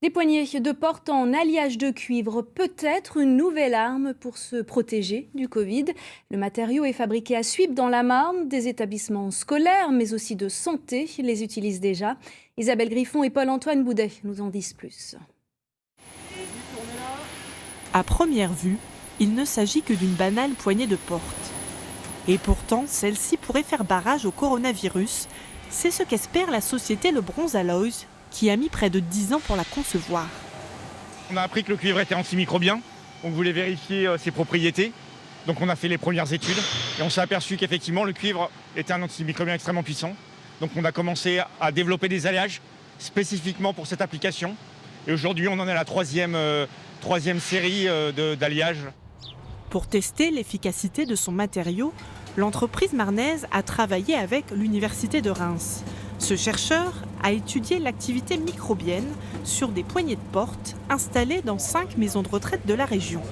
Des poignées de porte en alliage de cuivre, peut-être une nouvelle arme pour se protéger du Covid. Le matériau est fabriqué à Suippes dans la Marne. Des établissements scolaires, mais aussi de santé, les utilisent déjà. Isabelle Griffon et Paul-Antoine Boudet nous en disent plus. À première vue, il ne s'agit que d'une banale poignée de porte. Et pourtant, celle-ci pourrait faire barrage au coronavirus. C'est ce qu'espère la société Le Bronze Alloys, qui a mis près de 10 ans pour la concevoir. On a appris que le cuivre était antimicrobien, on voulait vérifier ses propriétés. Donc on a fait les premières études et on s'est aperçu qu'effectivement le cuivre était un antimicrobien extrêmement puissant. Donc on a commencé à développer des alliages spécifiquement pour cette application. Et aujourd'hui on en est à la troisième série d'alliages. Pour tester l'efficacité de son matériau, l'entreprise marnaise a travaillé avec l'Université de Reims. Ce chercheur a étudié l'activité microbienne sur des poignées de porte installées dans 5 maisons de retraite de la région.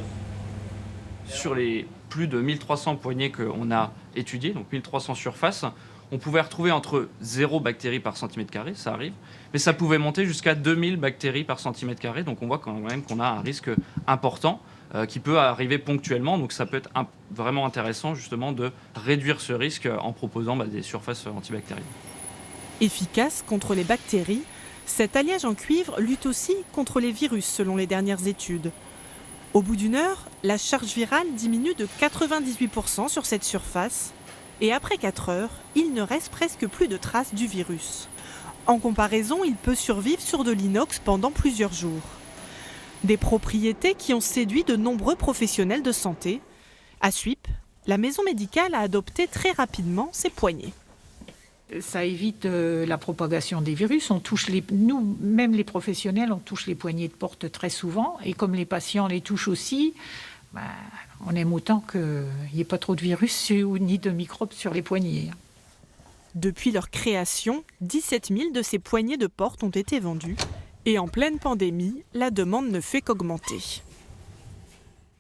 Sur les plus de 1300 poignées qu'on a étudiées, donc 1300 surfaces, on pouvait retrouver entre 0 bactéries par centimètre carré, ça arrive, mais ça pouvait monter jusqu'à 2000 bactéries par centimètre carré, donc on voit quand même qu'on a un risque important qui peut arriver ponctuellement, donc ça peut être vraiment intéressant justement de réduire ce risque en proposant des surfaces antibactériennes. Efficace contre les bactéries, cet alliage en cuivre lutte aussi contre les virus selon les dernières études. Au bout d'une heure, la charge virale diminue de 98% sur cette surface et après 4 heures, il ne reste presque plus de traces du virus. En comparaison, il peut survivre sur de l'inox pendant plusieurs jours. Des propriétés qui ont séduit de nombreux professionnels de santé. À Suippes, la maison médicale a adopté très rapidement ces poignées. Ça évite la propagation des virus. Nous, même les professionnels, on touche les poignées de porte très souvent. Et comme les patients les touchent aussi, on aime autant qu'il n'y ait pas trop de virus ni de microbes sur les poignées. Depuis leur création, 17 000 de ces poignées de porte ont été vendues. Et en pleine pandémie, la demande ne fait qu'augmenter.